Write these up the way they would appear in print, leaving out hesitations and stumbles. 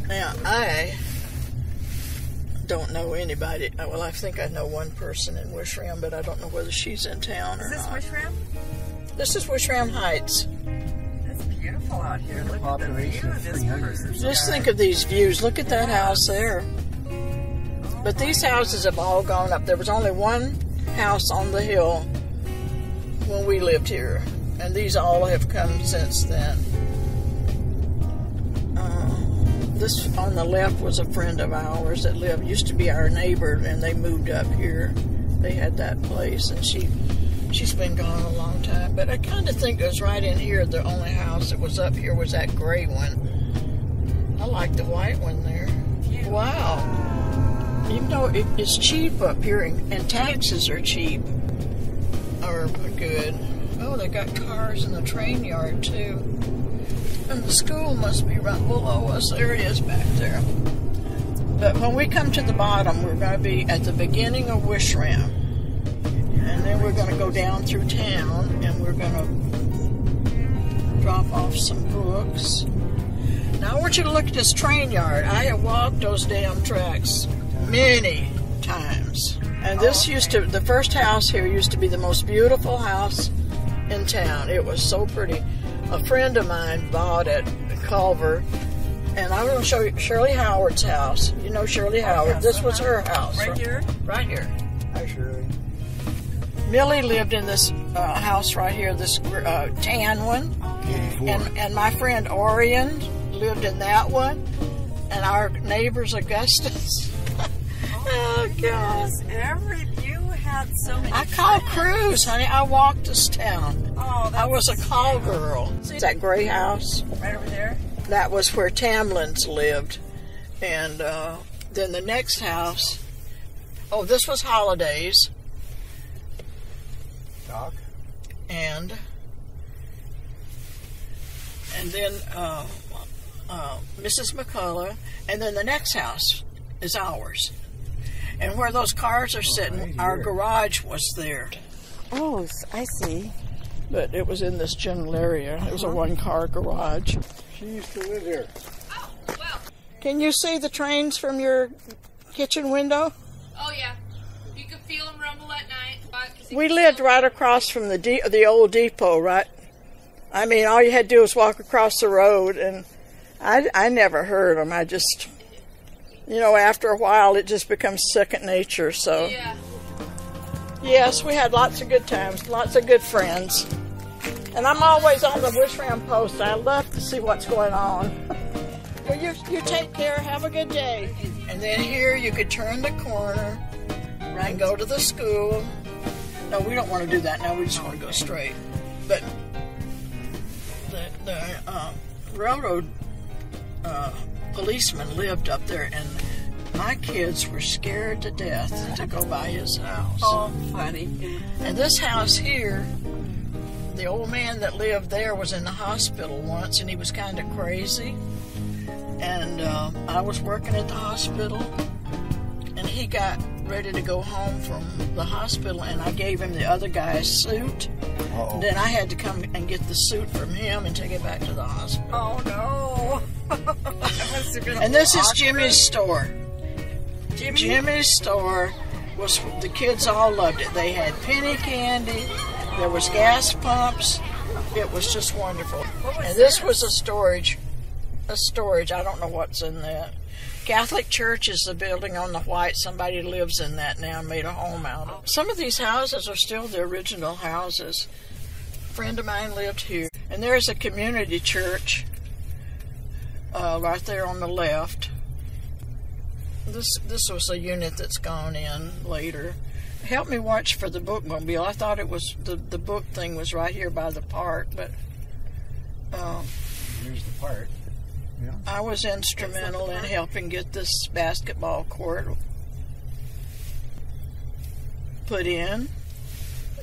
Now, I don't know anybody. Well, I think I know one person in Wishram, but I don't know whether she's in town or not. Is this Wishram? This is Wishram Heights. It's beautiful out here. Look at the view of this person's Just think of these views. Look at that house there. But these houses have all gone up. There was only one house on the hill when we lived here, and these all have come since then. This on the left was a friend of ours that used to be our neighbor, and they moved up here. They had that place, and she's been gone a long time. But I kind of think it was right in here. The only house that was up here was that gray one. I like the white one there. Wow. Even though it's cheap up here, and taxes are cheap, or good. Oh, they got cars in the train yard too. And the school must be right below us. There it is back there. But when we come to the bottom, we're going to be at the beginning of Wishram. And then we're going to go down through town, and we're going to drop off some books. Now I want you to look at this train yard. I have walked those damn tracks many times. And this the first house here used to be the most beautiful house in town. It was so pretty. A friend of mine bought it, Culver, and I'm going to show you Shirley Howard's house. You know Shirley Howard. This was her house. Right here? Right here. Hi, Shirley. Millie lived in this house right here, this tan one. And my friend Orion lived in that one. And our neighbors Augustus. Oh, God. You had so many I called Cruz, honey. I walked this town. Oh, I was a call girl. See that gray house? Right over there? That was where Tamlins lived. And then the next house, this was Holidays. Doc? And then Mrs. McCullough. And then the next house is ours. And where those cars are sitting, our garage was there. Oh, I see. But it was in this general area. It was a one-car garage. She used to live here. Oh, well. Can you see the trains from your kitchen window? Oh, yeah. You could feel them rumble at night. We lived right across from the old depot, right? I mean, all you had to do was walk across the road, and I never heard them. I just, after a while, it just becomes second nature, so. Yeah. Yes, we had lots of good times, lots of good friends. And I'm always on the Wishram Post. I love to see what's going on. Well, you take care. Have a good day. And then here you could turn the corner and go to the school. No, we don't want to do that now. We just want to go straight. But the railroad policeman lived up there, and my kids were scared to death to go by his house. Oh, funny. And this house here, the old man that lived there was in the hospital once, and he was kind of crazy. And I was working at the hospital, and he got ready to go home from the hospital, and I gave him the other guy's suit. And then I had to come and get the suit from him and take it back to the hospital. Oh, no. And this is Jimmy's store. Jimmy's store was, the kids all loved it. They had penny candy, there was gas pumps. It was just wonderful. And this was a storage. I don't know what's in that. Catholic Church is the building on the white. Somebody lives in that now and made a home out of it. Some of these houses are still the original houses. A friend of mine lived here. And there's a community church right there on the left. This was a unit that's gone in later. Help me watch for the bookmobile. I thought it was the book thing was right here by the park, but Here's the park. Yeah. I was instrumental in helping get this basketball court put in.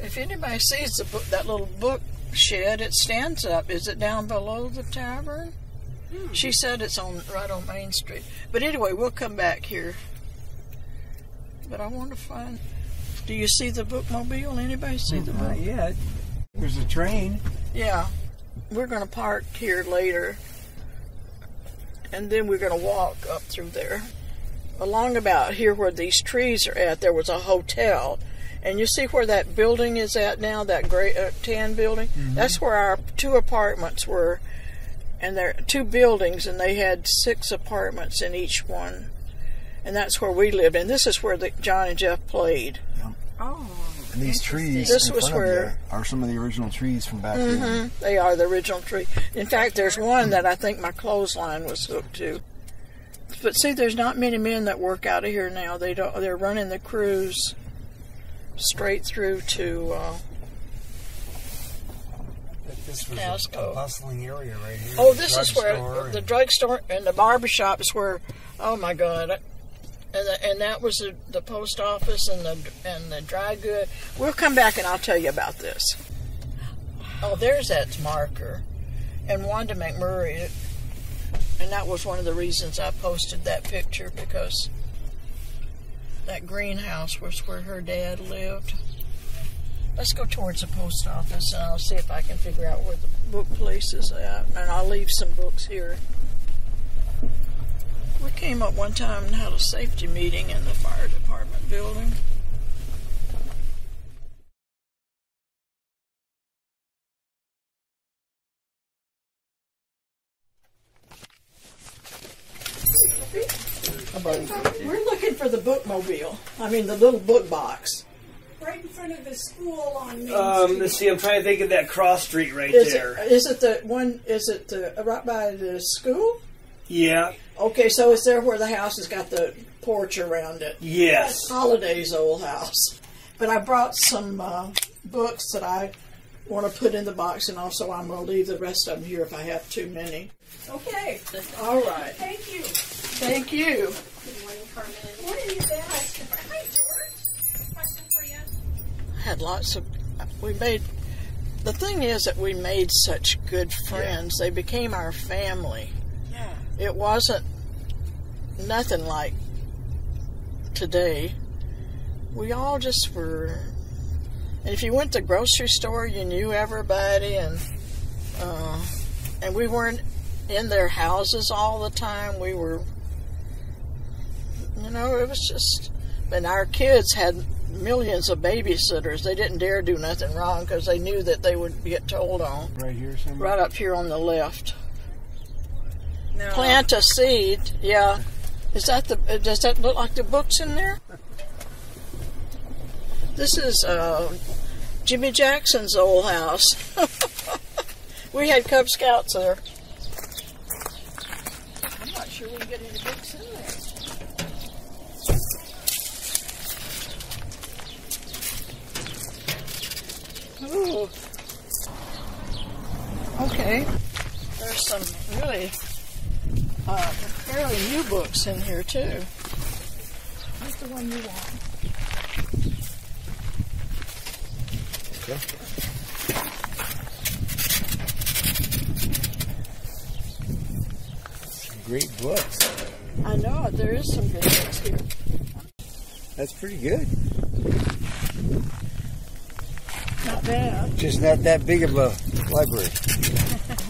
If anybody sees the book, that little book shed, it stands up. Is it down below the tavern? She said it's right on Main Street. But anyway, we'll come back here. But I want to find. Do you see the bookmobile? Anybody see the book? Not yet. There's a train. Yeah, we're going to park here later. and then we're going to walk up through there. Along about here where these trees are at, there was a hotel. And you see where that building is at now, that gray tan building? Mm-hmm. That's where our 2 apartments were. And there are 2 buildings, and they had 6 apartments in each one. And that's where we lived. And this is where John and Jeff played. Yep. Oh. And these trees this in was front where, of you are some of the original trees from back mm-hmm, then. They are the original tree. In fact, there's one that I think my clothesline was hooked to. But see, there's not many men that work out of here now. They're running the crews straight through to This was Casco. a bustling area right here. Oh, The this is where drugstore the and- drugstore and the barbershop is where. Oh my God! And that was the post office and the dry good. We'll come back and I'll tell you about this. Oh, there's that marker, and Wanda McMurray, and that was one of the reasons I posted that picture, because that greenhouse was where her dad lived. Let's go towards the post office, and I'll see if I can figure out where the book place is at, and I'll leave some books here. We came up one time and had a safety meeting in the fire department building. We're looking for the bookmobile. I mean, the little book box. Right in front of the school on Main Street. Let's see, I'm trying to think of that cross street right Is there. it right by the school? Yeah. Okay, so it's there where the house has got the porch around it. Yes. Holiday's old house. But I brought some books that I want to put in the box, and also I'm going to leave the rest of them here if I have too many. Okay. All right. Thank you. Thank you. Good morning, Carmen. What are you back? Hi, George. Question for you. Had lots of. The thing is that we made such good friends. They became our family. Yeah. It wasn't nothing like today. We all just were. And if you went to the grocery store, you knew everybody, and we weren't in their houses all the time. We were, it was just. And our kids had millions of babysitters. They didn't dare do nothing wrong because they knew that they would get told on. Right here somewhere? Right up here on the left. No. Plant a seed. Yeah. Does that look like the books in there? This is Jimmy Jackson's old house. We had Cub Scouts there. I'm not sure we can get any books in there. Ooh. Okay. There's some really fairly new books in here too. What's the one you want? Okay. Great books. I know, there is some good books here. That's pretty good. Not bad. Just not that big of a library.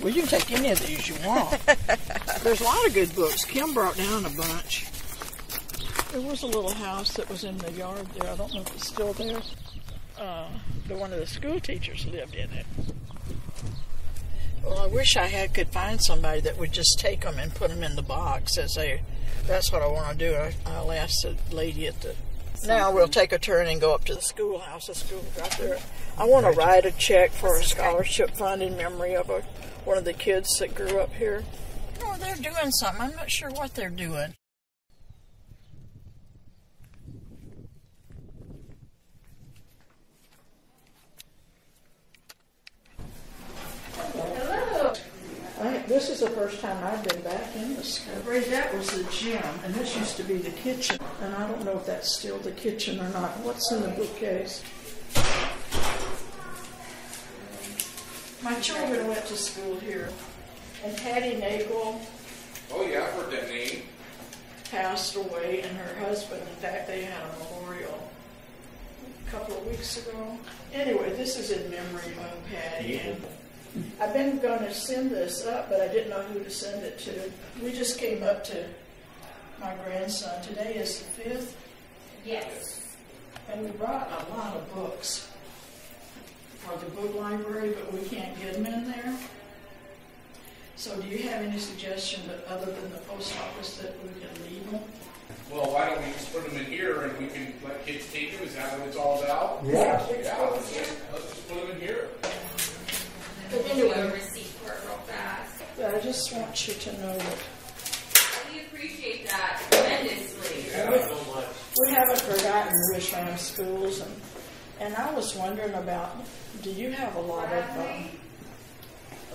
Well, you can take any of these you want. There's a lot of good books. Kim brought down a bunch. There was a little house that was in the yard there. I don't know if it's still there. One of the school teachers lived in it. Well, I wish I could find somebody that would just take them and put them in the box. That's what I want to do. I'll ask the lady at the... Now we'll take a turn and go up to the schoolhouse. The school right there. I want to write a check for a scholarship fund in memory of one of the kids that grew up here. Oh, they're doing something. I'm not sure what they're doing. Hello. This is the first time I've been back in the school. That was the gym, and this used to be the kitchen. And I don't know if that's still the kitchen or not. What's in the bookcase? My children went to school here, and Patty Nagel. Oh yeah, I've heard that name. Passed away, and her husband, in fact, they had a memorial a couple of weeks ago. Anyway, this is in memory of Patty. And I've been going to send this up, but I didn't know who to send it to. We just came up to my grandson. Today is the 5th. Yes. And we brought a lot of books for the book library, but we can't get them in there. So do you have any suggestion that other than the post office that we can leave them? Well, why don't we just put them in here and we can let kids take them? Is that what it's all about? Yeah. Yeah, let's just put them in here. But Do a anyway, receipt for it real fast. I just want you to know that We appreciate that tremendously. we haven't forgotten Wishram schools, and I was wondering about, do you have a lot of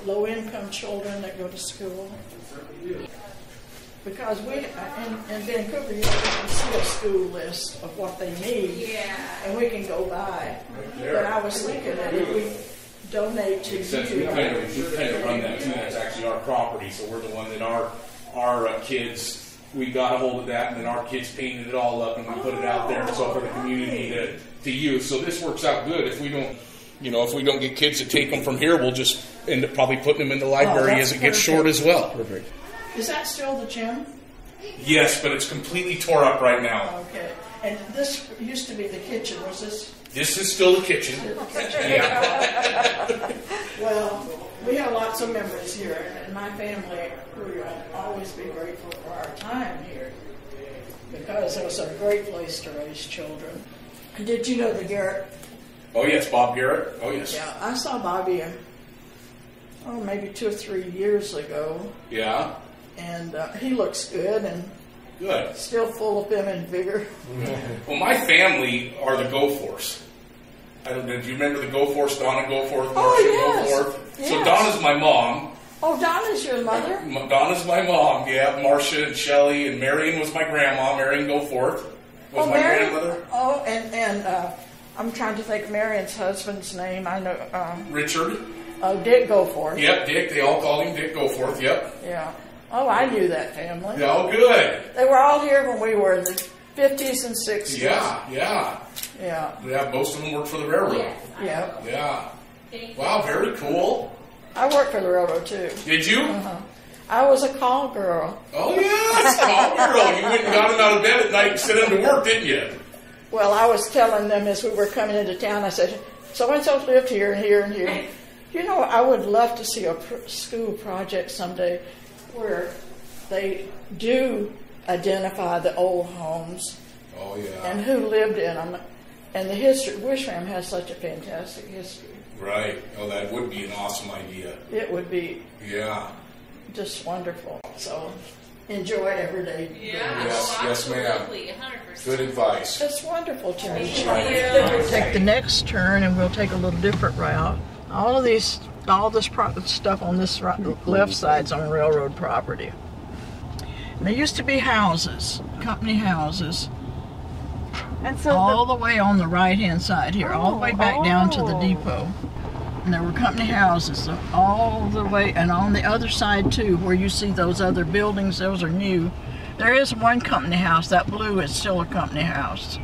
low-income children that go to school? Because we, in Vancouver, you can see a school list of what they need, Yeah. and we can go by. But I was thinking that if we donate to Since we you, kind of run that too, that's actually our property, so we're the one that our kids, we got a hold of that, and then our kids painted it all up, and we put it out there, so for the community to use. So this works out good. If we don't, if we don't get kids to take them from here, we'll just end up probably putting them in the library that's as it gets perfect. short as well. Perfect. is that still the gym? Yes, but it's completely tore up right now. Okay. And this used to be the kitchen. Was this? This is still the kitchen. Yeah. Well, we have lots of memories here, and my family, we will always be grateful for our time here because it was a great place to raise children. Did you know the Garrett? Oh yes, Bob Garrett. Oh yes. Yeah, I saw Bobby, maybe 2 or 3 years ago, Yeah. and he looks good and Good. still full of vim and vigor. Well, my family are the Go-Force. I don't know. Do you remember the Go-Force? Donna Go-Forth, Marcia yes. Go-Forth. So Yes. Donna's my mom. Oh, Donna's your mother? Donna's my mom. Yeah. Marcia and Shelley and Marion was my grandma. Marion Go-Forth was my grandmother. Oh, and I'm trying to think of Marion's husband's name. I know. Richard. Dick Goforth. Yep. Dick. They all called him Dick Go-Forth. Yep. Yeah. Oh, I knew that family. Yeah, oh, good. They were all here when we were in the 50s and 60s. Yeah. Yeah. Yeah. Most of them worked for the railroad. Yes. Yeah. Yeah. Thank you. Wow. Very cool. I worked for the railroad too. Did you? I was a call girl. Oh yes, call girl. You went and got him out of bed at night and sent him to work, didn't you? Well, I was telling them as we were coming into town, I said, so-and-so lived here and here and here. I would love to see a school project someday where they do identify the old homes Oh yeah. and who lived in them. And the history, Wishram has such a fantastic history. Right. Oh, that would be an awesome idea. It would be Yeah. just wonderful. So enjoy every day. Yeah. Yes, ma'am. Absolutely. 100%. Good advice. It's wonderful to meet you. Thank you. Take the next turn and we'll take a little different route. All this stuff on this left side's on railroad property. And there used to be houses, company houses, And so all the way on the right-hand side here, all the way back down to the depot. And there were company houses all the way, and on the other side too, where you see those other buildings, those are new. There is one company house. That blue is still a company house.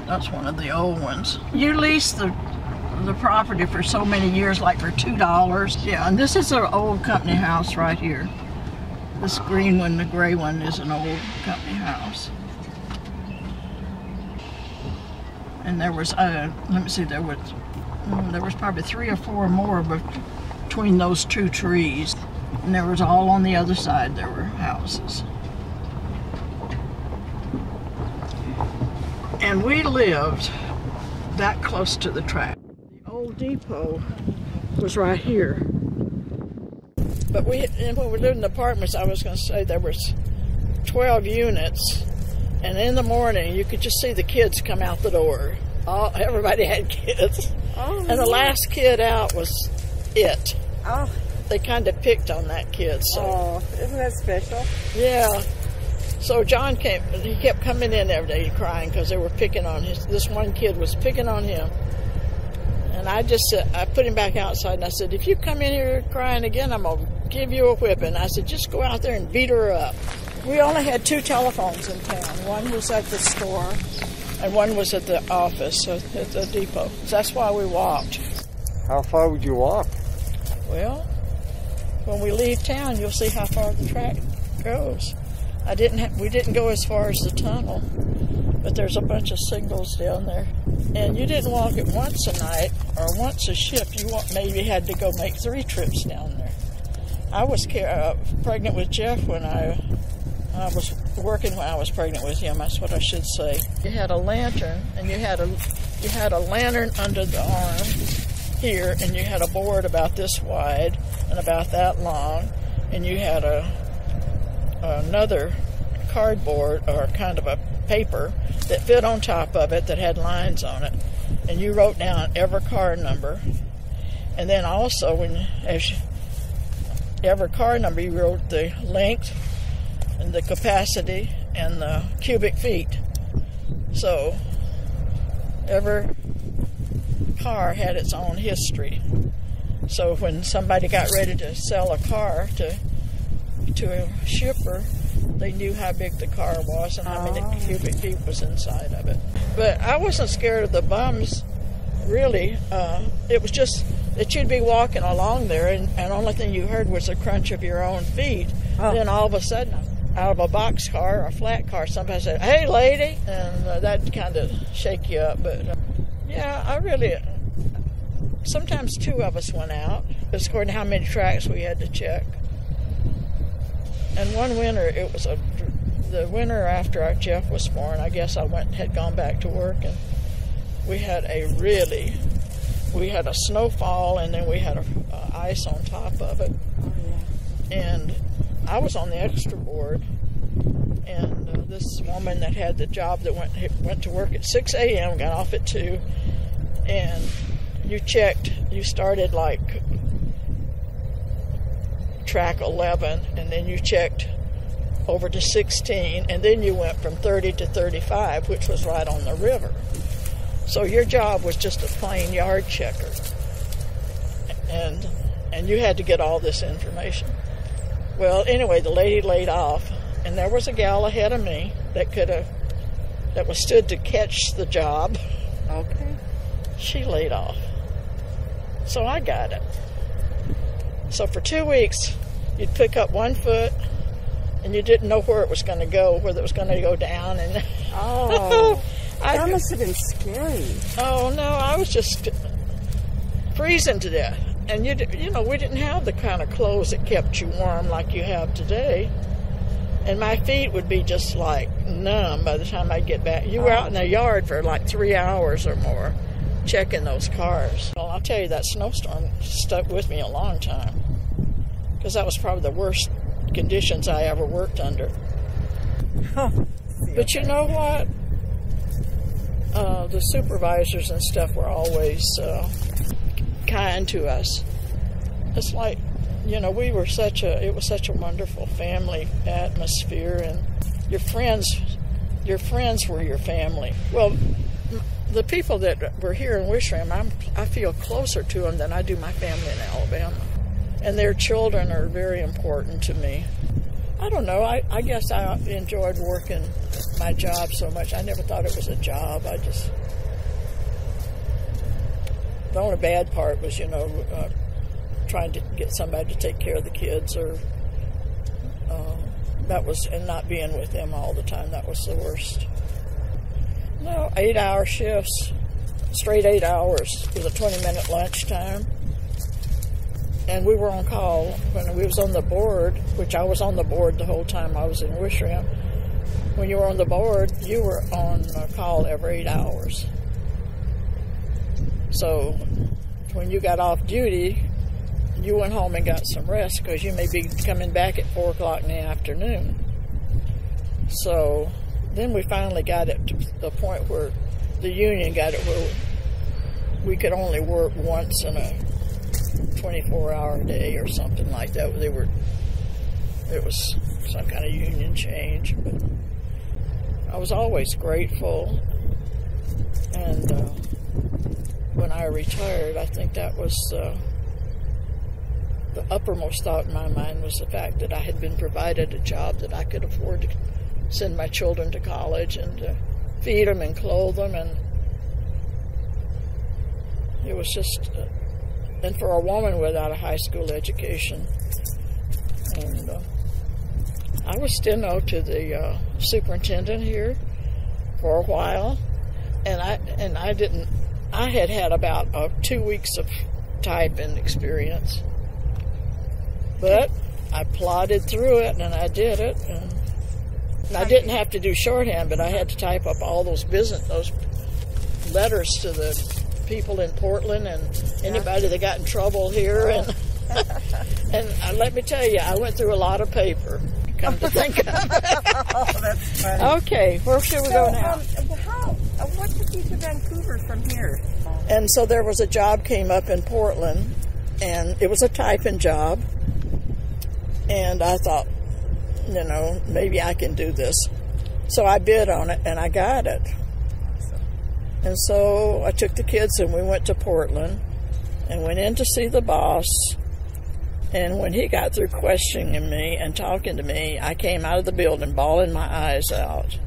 That's one of the old ones. You lease the property for so many years, like for $2. Yeah, and this is an old company house right here. This green one, the gray one, is an old company house. And there was, let me see, there was probably 3 or 4 more between those 2 trees. And there was all on the other side, there were houses. And we lived that close to the track. The old depot was right here. But when we lived in apartments, I was going to say there was 12 units. And in the morning, you could just see the kids come out the door. Everybody had kids. Oh, and the last kid out was it. Oh, They kind of picked on that kid. So isn't that special? yeah. So John came. He kept coming in every day crying because they were picking on this one kid was picking on him. And I just said, I put him back outside, and I said, if you come in here crying again, I'm gonna give you a whipping. I said, just go out there and beat her up. We only had 2 telephones in town. One was at the store, and one was at the office, at the depot. So that's why we walked. How far would you walk? Well, when we leave town, you'll see how far the track goes. We didn't go as far as the tunnel, but there's a bunch of signals down there. And you didn't walk it once a night or once a shift. You maybe had to go make 3 trips down there. I was pregnant with Jeff when I was working when I was pregnant with him. That's what I should say. You had a lantern, and you had a lantern under the arm here, and you had a board about this wide and about that long, and you had another cardboard or kind of a paper that fit on top of it that had lines on it, and you wrote down every car number, and then also every car number you wrote the length and the capacity and the cubic feet. So every car had its own history. So when somebody got ready to sell a car to a shipper, they knew how big the car was and how many cubic feet was inside of it. But I wasn't scared of the bums, really. It was just that you'd be walking along there, and the only thing you heard was the crunch of your own feet. Then all of a sudden, out of a box car or a flat car, somebody said, "Hey, lady," and that'd kind of shake you up. But yeah, sometimes 2 of us went out. It's according to how many tracks we had to check. And one winter, it was the winter after Jeff was born. I guess I had gone back to work, and we had a snowfall, and then we had ice on top of it. And I was on the extra board, and this woman that had the job that went to work at 6 a.m. got off at 2, and you started like track 11, and then you checked over to 16, and then you went from 30 to 35, which was right on the river. So your job was just a plain yard checker, and you had to get all this information. Well, anyway, the lady laid off, and there was a gal ahead of me that was stood to catch the job. Okay. She laid off, so I got it. So for 2 weeks, you'd pick up 1 foot, and you didn't know where it was going to go, whether it was going to go down. And that must have been scary. Oh no, I was just freezing to death. And we didn't have the kind of clothes that kept you warm like you have today. And my feet would be just like numb by the time I'd get back. You were out in the yard for like 3 hours or more checking those cars. Well, I'll tell you, that snowstorm stuck with me a long time, because that was probably the worst conditions I ever worked under. But you know what? The supervisors and stuff were always kind to us. It's like, it was such a wonderful family atmosphere, and your friends were your family. Well, the people that were here in Wishram, I feel closer to them than I do my family in Alabama. And their children are very important to me. I don't know, I guess I enjoyed working my job so much. I never thought it was a job. The only bad part was, trying to get somebody to take care of the kids, or and not being with them all the time. That was the worst. No, 8-hour shifts, straight 8 hours with a 20-minute lunch time. And we were on call when we was on the board, which I was on the board the whole time I was in Wishram. When you were on the board, you were on call every 8 hours. So when you got off duty, you went home and got some rest, because you may be coming back at 4 o'clock in the afternoon. So then we finally got it to the point where the union got it where we could only work once in a 24-hour day or something like that. It was some kind of union change, but I was always grateful. And when I retired, I think that was the uppermost thought in my mind, was the fact that I had been provided a job that I could afford to send my children to college and to feed them and clothe them, and it was just and for a woman without a high school education. And I was steno to the superintendent here for a while, and I had about 2 weeks of typing experience, but I plodded through it and I did it. And I didn't have to do shorthand, but I had to type up all those letters to the people in Portland and anybody that got in trouble here. And and let me tell you, I went through a lot of paper, come to think of it. Oh, that's funny. Okay, where should we go now? What took you to Vancouver from here? And so there was a job came up in Portland, and it was a typing job. And I thought, maybe I can do this. So I bid on it, and I got it. And so I took the kids, and we went to Portland, and went in to see the boss. And when he got through questioning me and talking to me, I came out of the building bawling my eyes out.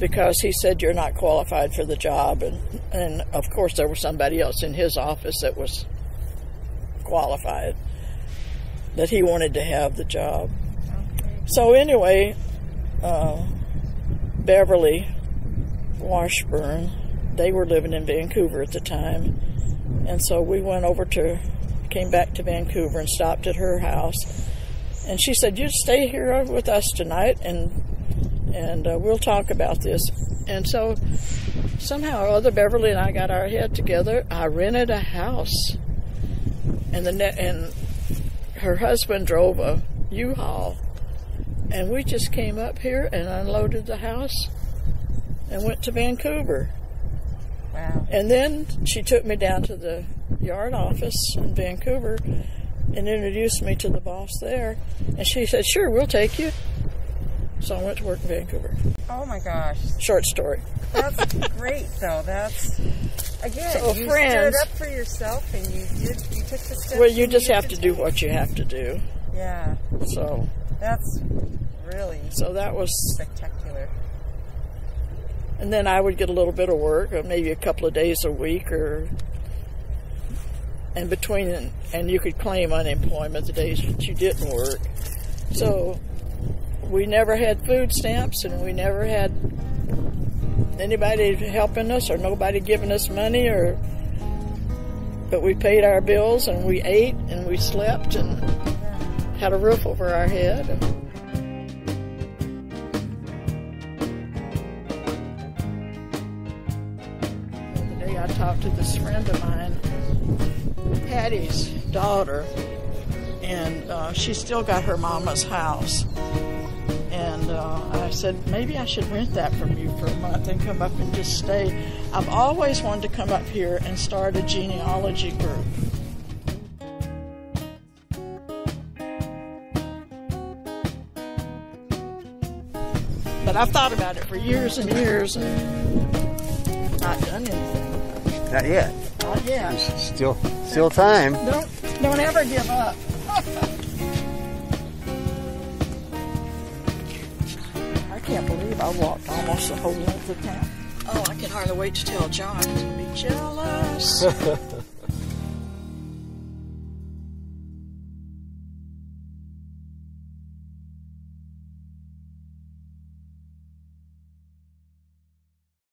Because he said, you're not qualified for the job. And of course, there was somebody else in his office that was qualified, that he wanted to have the job. So anyway, Beverly, Washburn, they were living in Vancouver at the time. And so we came back to Vancouver and stopped at her house. And she said, you stay here with us tonight and we'll talk about this. And so somehow or other, Beverly and I got our head together. I rented a house, and her husband drove a U-Haul, and we just came up here and unloaded the house and went to Vancouver. Wow. And then she took me down to the yard office in Vancouver and introduced me to the boss there, and she said, sure, we'll take you. So I went to work in Vancouver. Oh my gosh. Short story. That's great, though. That's, again, So you friends, stood up for yourself and you took the steps. well, you just needed have to do what you have to do. Yeah. So That's really that was, spectacular. and then I would get a little bit of work, or maybe a couple of days a week, and between, and you could claim unemployment the days that you didn't work. So we never had food stamps, and we never had anybody helping us or nobody giving us money, but we paid our bills, and we ate, and we slept, and had a roof over our head. The other day I talked to this friend of mine, Patty's daughter, and she still got her mama's house. And I said, maybe I should rent that from you for a month and come up and just stay. I've always wanted to come up here and start a genealogy group. But I've thought about it for years and years and not done anything. Not yet. Not yet. Still time. Don't ever give up. I can't believe I walked almost the whole length of town. Oh, I can hardly wait to tell John. He's going to be jealous.